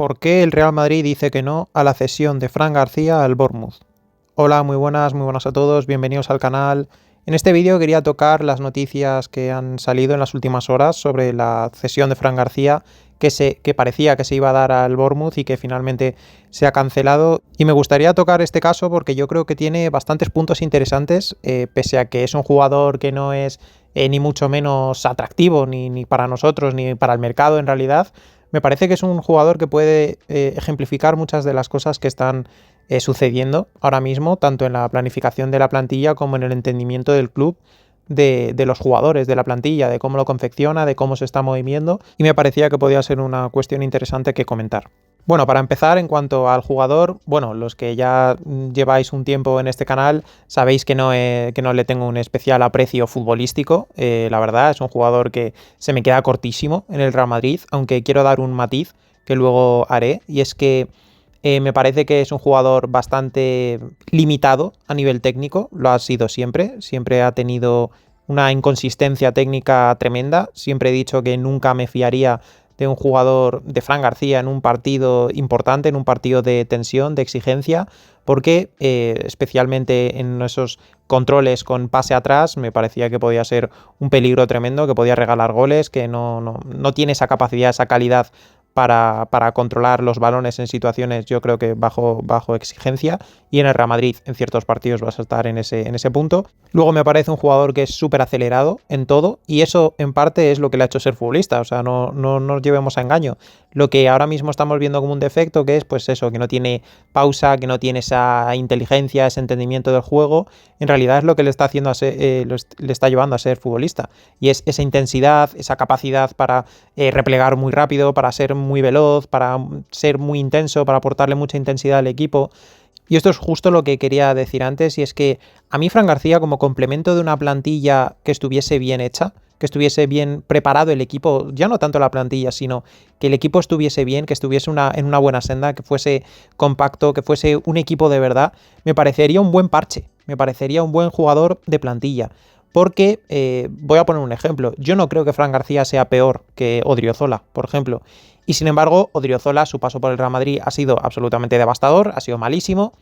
¿Por qué el Real Madrid dice que no a la cesión de Fran García al Bournemouth? Hola, muy buenas a todos, bienvenidos al canal. En este vídeo quería tocar las noticias que han salido en las últimas horas sobre la cesión de Fran García que parecía que se iba a dar al Bournemouth y que finalmente se ha cancelado. Y me gustaría tocar este caso porque yo creo que tiene bastantes puntos interesantes, pese a que es un jugador que no es ni mucho menos atractivo ni para nosotros ni para el mercado en realidad. Me parece que es un jugador que puede ejemplificar muchas de las cosas que están sucediendo ahora mismo, tanto en la planificación de la plantilla como en el entendimiento del club de los jugadores, de la plantilla, de cómo lo confecciona, de cómo se está moviendo, y me parecía que podía ser una cuestión interesante que comentar. Bueno, para empezar, en cuanto al jugador, bueno, los que ya lleváis un tiempo en este canal sabéis que no le tengo un especial aprecio futbolístico. La verdad, es un jugador que se me queda cortísimo en el Real Madrid, aunque quiero dar un matiz que luego haré, y es que me parece que es un jugador bastante limitado a nivel técnico, lo ha sido siempre ha tenido una inconsistencia técnica tremenda. Siempre he dicho que nunca me fiaría de un jugador de Fran García en un partido importante, en un partido de tensión, de exigencia, porque especialmente en esos controles con pase atrás me parecía que podía ser un peligro tremendo, que podía regalar goles, que no tiene esa capacidad, esa calidad para controlar los balones en situaciones, yo creo que bajo exigencia, y en el Real Madrid en ciertos partidos vas a estar en ese punto. Luego me parece un jugador que es súper acelerado en todo, y eso en parte es lo que le ha hecho ser futbolista. O sea, no nos llevemos a engaño. Lo que ahora mismo estamos viendo como un defecto, que es pues eso, que no tiene pausa, que no tiene esa inteligencia, ese entendimiento del juego, en realidad es lo que le está haciendo le está llevando a ser futbolista, y es esa intensidad, esa capacidad para replegar muy rápido, para ser muy veloz, para ser muy intenso, para aportarle mucha intensidad al equipo. Y esto es justo lo que quería decir antes, y es que a mí Fran García, como complemento de una plantilla que estuviese bien hecha, que estuviese bien preparado el equipo, ya no tanto la plantilla, sino que el equipo estuviese bien, que estuviese en una buena senda, que fuese compacto, que fuese un equipo de verdad, me parecería un buen parche, me parecería un buen jugador de plantilla. Porque, voy a poner un ejemplo, yo no creo que Fran García sea peor que Odriozola, por ejemplo. Y sin embargo, Odriozola, su paso por el Real Madrid ha sido absolutamente devastador, ha sido malísimo.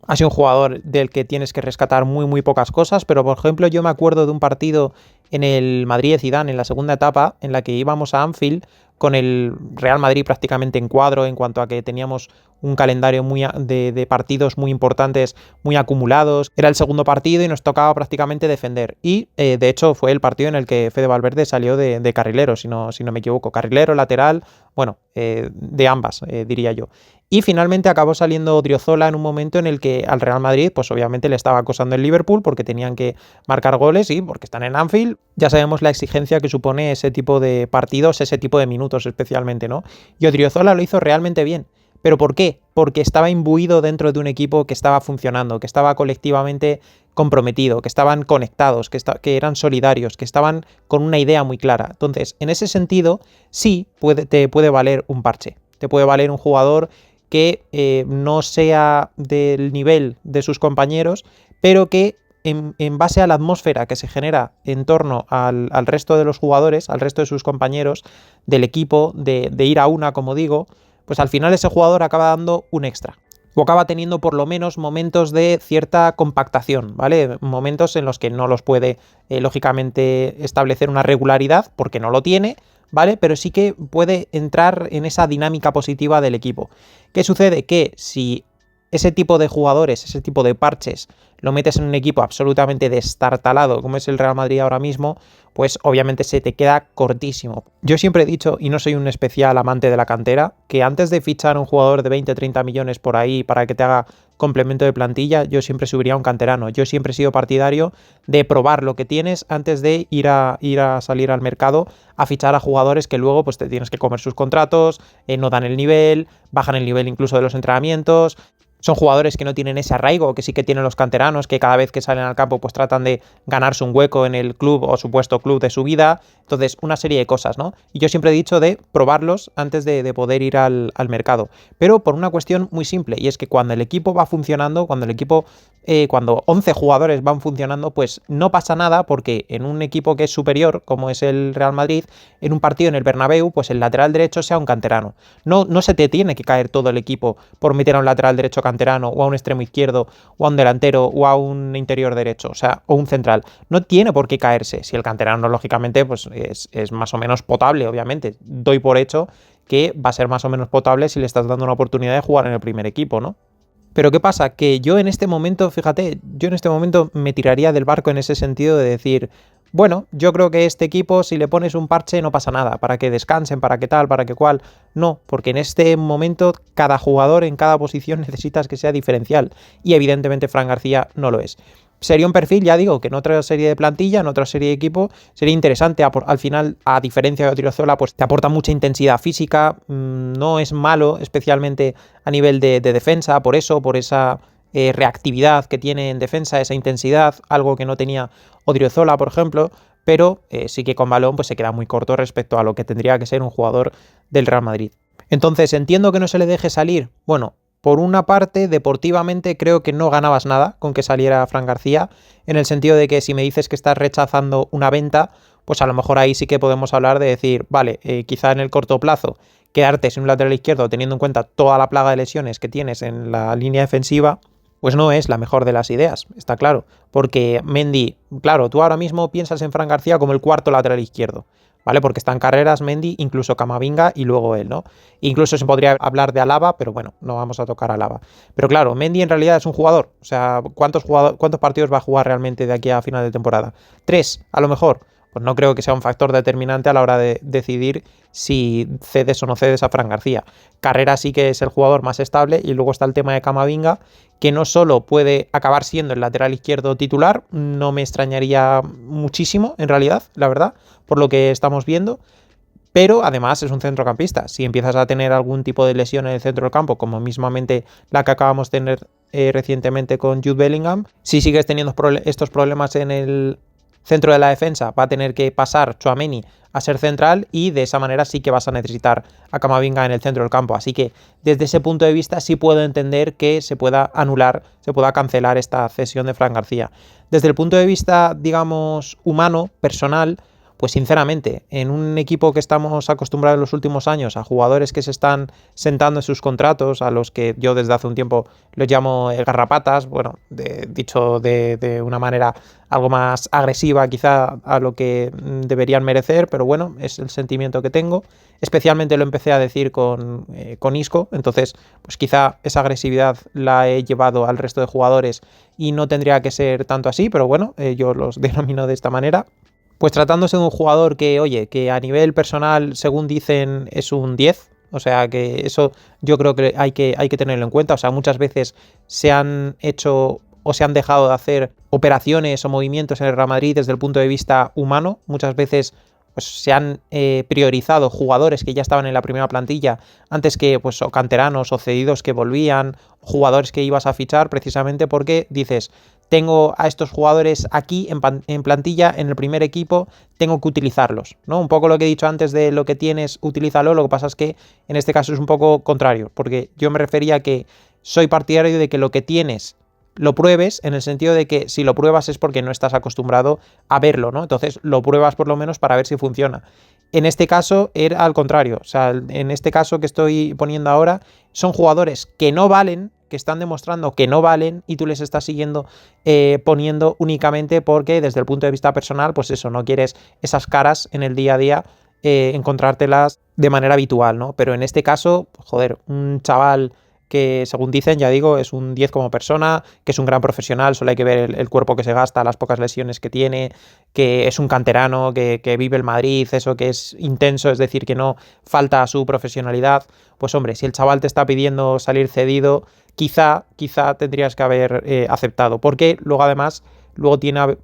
Ha sido un jugador del que tienes que rescatar muy pocas cosas, pero por ejemplo yo me acuerdo de un partido en el Madrid de Zidane en la segunda etapa en la que íbamos a Anfield con el Real Madrid prácticamente en cuadro en cuanto a que teníamos un calendario de partidos muy importantes, muy acumulados. Era el segundo partido y nos tocaba prácticamente defender. Y de hecho fue el partido en el que Fede Valverde salió de carrilero, si no me equivoco. Carrilero, lateral, bueno, de ambas, diría yo. Y finalmente acabó saliendo Odriozola en un momento en el que al Real Madrid, pues obviamente le estaba acosando el Liverpool porque tenían que marcar goles y porque están en Anfield. Ya sabemos la exigencia que supone ese tipo de partidos, ese tipo de minutos especialmente, ¿no? Y Odriozola lo hizo realmente bien. ¿Pero por qué? Porque estaba imbuido dentro de un equipo que estaba funcionando, que estaba colectivamente comprometido, que estaban conectados, que eran solidarios, que estaban con una idea muy clara. Entonces, en ese sentido, sí te puede valer un parche. Te puede valer un jugador que no sea del nivel de sus compañeros, pero que en base a la atmósfera que se genera en torno al resto de los jugadores, al resto de sus compañeros, del equipo, de ir a una, como digo, pues al final ese jugador acaba dando un extra. O acaba teniendo por lo menos momentos de cierta compactación, ¿vale? Momentos en los que no los puede, lógicamente, establecer una regularidad, porque no lo tiene, ¿vale? Pero sí que puede entrar en esa dinámica positiva del equipo. ¿Qué sucede? Que si ese tipo de jugadores, ese tipo de parches, lo metes en un equipo absolutamente destartalado, como es el Real Madrid ahora mismo, pues obviamente se te queda cortísimo. Yo siempre he dicho, y no soy un especial amante de la cantera, que antes de fichar a un jugador de 20-30 millones por ahí para que te haga complemento de plantilla, yo siempre subiría a un canterano. Yo siempre he sido partidario de probar lo que tienes antes de ir a salir al mercado a fichar a jugadores que luego pues te tienes que comer sus contratos, no dan el nivel, bajan el nivel incluso de los entrenamientos. Son jugadores que no tienen ese arraigo que sí que tienen los canteranos, que cada vez que salen al campo pues tratan de ganarse un hueco en el club o supuesto club de su vida. Entonces, una serie de cosas, ¿no? Y yo siempre he dicho de probarlos antes de poder ir al mercado. Pero por una cuestión muy simple, y es que cuando el equipo va funcionando, cuando 11 jugadores van funcionando, pues no pasa nada, porque en un equipo que es superior, como es el Real Madrid, en un partido en el Bernabéu, pues el lateral derecho sea un canterano. No se te tiene que caer todo el equipo por meter a un lateral derecho canterano, o a un extremo izquierdo, o a un delantero, o a un interior derecho, o sea, o un central. No tiene por qué caerse. Si el canterano, lógicamente, pues es más o menos potable, obviamente. Doy por hecho que va a ser más o menos potable si le estás dando una oportunidad de jugar en el primer equipo, ¿no? Pero ¿qué pasa? Que yo en este momento, fíjate, yo en este momento me tiraría del barco en ese sentido de decir, bueno, yo creo que este equipo, si le pones un parche, no pasa nada, para que descansen, para que tal, para que cual. No, porque en este momento cada jugador en cada posición necesitas que sea diferencial. Y evidentemente Fran García no lo es. Sería un perfil, ya digo, que en otra serie de plantilla, en otra serie de equipo, sería interesante. Al final, a diferencia de Odriozola, pues te aporta mucha intensidad física, no es malo, especialmente a nivel de defensa, por esa reactividad que tiene en defensa, esa intensidad, algo que no tenía Odriozola, por ejemplo, pero sí que con balón pues se queda muy corto respecto a lo que tendría que ser un jugador del Real Madrid. Entonces, entiendo que no se le deje salir. Bueno, por una parte, deportivamente creo que no ganabas nada con que saliera Fran García, en el sentido de que si me dices que estás rechazando una venta, pues a lo mejor ahí sí que podemos hablar de decir, vale, quizá en el corto plazo quedarte sin un lateral izquierdo teniendo en cuenta toda la plaga de lesiones que tienes en la línea defensiva, pues no es la mejor de las ideas, está claro. Porque Mendy, claro, tú ahora mismo piensas en Fran García como el cuarto lateral izquierdo, ¿vale? Porque están Carreras, Mendy, incluso Camavinga y luego él, ¿no? Incluso se podría hablar de Alaba, pero bueno, no vamos a tocar a Alaba. Pero claro, Mendy en realidad es un jugador. O sea, ¿cuántos partidos va a jugar realmente de aquí a final de temporada? 3, a lo mejor. Pues no creo que sea un factor determinante a la hora de decidir si cedes o no cedes a Fran García. Carrera sí que es el jugador más estable, y luego está el tema de Camavinga, que no solo puede acabar siendo el lateral izquierdo titular, no me extrañaría muchísimo en realidad, la verdad, por lo que estamos viendo, pero además es un centrocampista. Si empiezas a tener algún tipo de lesión en el centro del campo, como mismamente la que acabamos de tener recientemente con Jude Bellingham, si sigues teniendo estos problemas en el centro de la defensa, va a tener que pasar Tchouaméni a ser central, y de esa manera sí que vas a necesitar a Camavinga en el centro del campo. Así que desde ese punto de vista sí puedo entender que se pueda anular, se pueda cancelar esta cesión de Fran García. Desde el punto de vista, digamos, humano, personal, pues sinceramente, en un equipo que estamos acostumbrados en los últimos años a jugadores que se están sentando en sus contratos, a los que yo desde hace un tiempo los llamo garrapatas, bueno, dicho de una manera algo más agresiva quizá a lo que deberían merecer, pero bueno, es el sentimiento que tengo. Especialmente lo empecé a decir con Isco, entonces pues quizá esa agresividad la he llevado al resto de jugadores y no tendría que ser tanto así, pero bueno, yo los denomino de esta manera. Pues tratándose de un jugador que, oye, que a nivel personal, según dicen, es un 10, o sea que eso yo creo que hay que tenerlo en cuenta. O sea, muchas veces se han hecho o se han dejado de hacer operaciones o movimientos en el Real Madrid desde el punto de vista humano. Muchas veces pues, se han priorizado jugadores que ya estaban en la primera plantilla antes que pues, o canteranos o cedidos que volvían, jugadores que ibas a fichar precisamente porque dices, tengo a estos jugadores aquí en plantilla, en el primer equipo, tengo que utilizarlos, ¿no? Un poco lo que he dicho antes de lo que tienes, utilízalo. Lo que pasa es que en este caso es un poco contrario, porque yo me refería a que soy partidario de que lo que tienes lo pruebes, en el sentido de que si lo pruebas es porque no estás acostumbrado a verlo, ¿no? Entonces lo pruebas por lo menos para ver si funciona. En este caso era al contrario, o sea, en este caso que estoy poniendo ahora son jugadores que no valen, que están demostrando que no valen, y tú les estás siguiendo poniendo únicamente porque desde el punto de vista personal, pues eso, no quieres esas caras en el día a día, encontrártelas de manera habitual, ¿no? Pero en este caso, joder, un chaval que según dicen, ya digo, es un 10 como persona, que es un gran profesional, solo hay que ver el cuerpo que se gasta, las pocas lesiones que tiene, que es un canterano, que vive el Madrid, eso, que es intenso, es decir, que no falta a su profesionalidad. Pues hombre, si el chaval te está pidiendo salir cedido, quizá tendrías que haber aceptado, porque luego además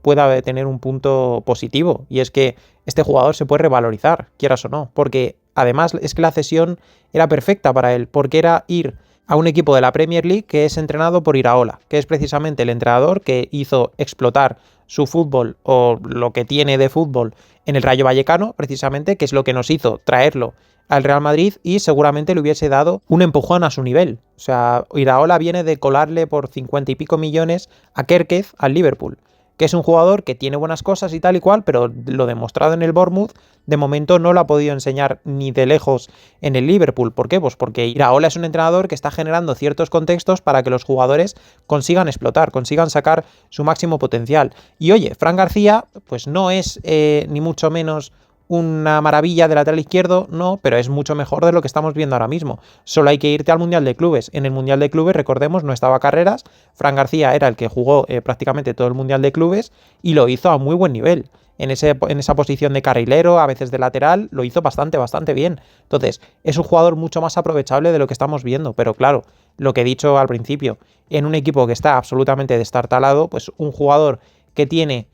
puede tener un punto positivo, y es que este jugador se puede revalorizar, quieras o no, porque además es que la cesión era perfecta para él, porque era ir a un equipo de la Premier League que es entrenado por Iraola, que es precisamente el entrenador que hizo explotar su fútbol o lo que tiene de fútbol en el Rayo Vallecano, precisamente, que es lo que nos hizo traerlo al Real Madrid y seguramente le hubiese dado un empujón a su nivel. O sea, Iraola viene de colarle por 50 y pico millones a Kerkez al Liverpool, que es un jugador que tiene buenas cosas y tal y cual, pero lo demostrado en el Bournemouth, de momento no lo ha podido enseñar ni de lejos en el Liverpool. ¿Por qué? Pues porque Iraola es un entrenador que está generando ciertos contextos para que los jugadores consigan explotar, consigan sacar su máximo potencial. Y oye, Fran García, pues no es ni mucho menos una maravilla de lateral izquierdo, no, pero es mucho mejor de lo que estamos viendo ahora mismo. Solo hay que irte al Mundial de Clubes. En el Mundial de Clubes, recordemos, no estaba Carreras. Fran García era el que jugó prácticamente todo el Mundial de Clubes y lo hizo a muy buen nivel. En esa posición de carrilero, a veces de lateral, lo hizo bastante bien. Entonces, es un jugador mucho más aprovechable de lo que estamos viendo. Pero claro, lo que he dicho al principio, en un equipo que está absolutamente destartalado, pues un jugador que tiene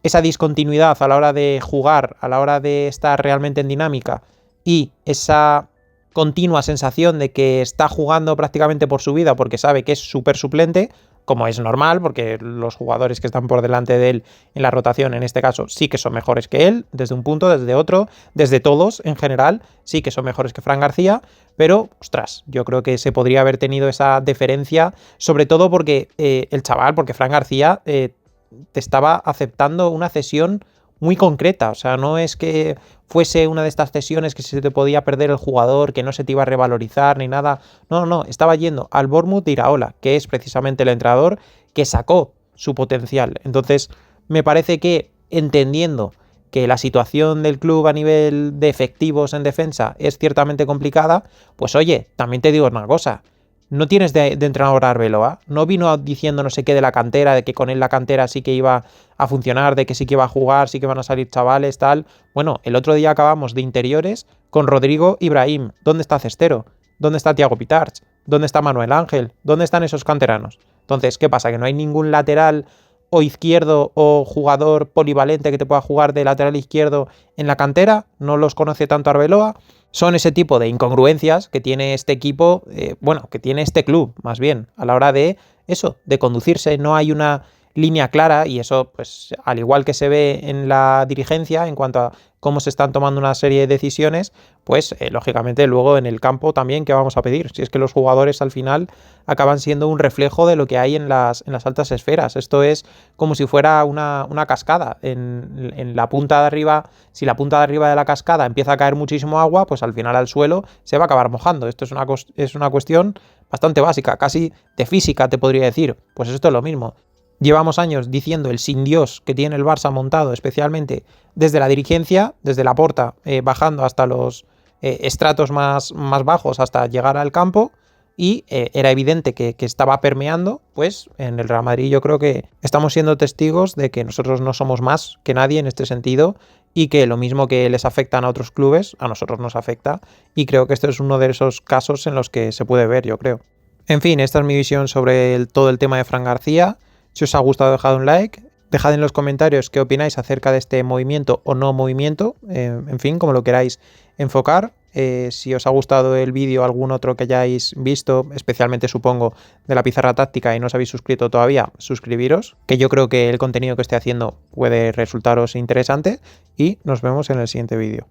esa discontinuidad a la hora de jugar, a la hora de estar realmente en dinámica y esa continua sensación de que está jugando prácticamente por su vida porque sabe que es súper suplente, como es normal, porque los jugadores que están por delante de él en la rotación, en este caso, sí que son mejores que él, desde un punto, desde otro, desde todos en general, sí que son mejores que Fran García, pero, ostras, yo creo que se podría haber tenido esa deferencia, sobre todo porque el chaval, porque Fran García te estaba aceptando una cesión muy concreta. O sea, no es que fuese una de estas cesiones que se te podía perder el jugador, que no se te iba a revalorizar ni nada. No, estaba yendo al Bournemouth de Iraola, que es precisamente el entrenador que sacó su potencial. Entonces, me parece que entendiendo que la situación del club a nivel de efectivos en defensa es ciertamente complicada, pues oye, también te digo una cosa. No tienes de entrenador a Arbeloa, no vino diciendo no sé qué de la cantera, de que con él la cantera sí que iba a funcionar, de que sí que iba a jugar, sí que van a salir chavales, tal. Bueno, el otro día acabamos de interiores con Rodrigo Ibrahim. ¿Dónde está Cestero? ¿Dónde está Thiago Pitarch? ¿Dónde está Manuel Ángel? ¿Dónde están esos canteranos? Entonces, ¿qué pasa? ¿Que no hay ningún lateral o izquierdo o jugador polivalente que te pueda jugar de lateral izquierdo en la cantera? ¿No los conoce tanto Arbeloa? Son ese tipo de incongruencias que tiene este equipo, que tiene este club, más bien, a la hora de eso, de conducirse. No hay una línea clara y eso, pues, al igual que se ve en la dirigencia en cuanto a cómo se están tomando una serie de decisiones, pues, lógicamente, luego en el campo también, ¿qué vamos a pedir? Si es que los jugadores al final acaban siendo un reflejo de lo que hay en las altas esferas. Esto es como si fuera una cascada. En la punta de arriba, si la punta de arriba de la cascada empieza a caer muchísimo agua, pues al final al suelo se va a acabar mojando. Esto es una cuestión bastante básica, casi de física te podría decir. Pues esto es lo mismo. Llevamos años diciendo el sin Dios que tiene el Barça montado, especialmente desde la dirigencia, desde la Porta, bajando hasta los estratos más bajos hasta llegar al campo, y era evidente que estaba permeando. Pues en el Real Madrid yo creo que estamos siendo testigos de que nosotros no somos más que nadie en este sentido y que lo mismo que les afectan a otros clubes, a nosotros nos afecta, y creo que este es uno de esos casos en los que se puede ver, yo creo. En fin, esta es mi visión sobre todo el tema de Fran García. Si os ha gustado, dejad un like. Dejad en los comentarios qué opináis acerca de este movimiento o no movimiento. En fin, como lo queráis enfocar. Si os ha gustado el vídeo, algún otro que hayáis visto, especialmente supongo de la pizarra táctica y no os habéis suscrito todavía, suscribiros, que yo creo que el contenido que estoy haciendo puede resultaros interesante, y nos vemos en el siguiente vídeo.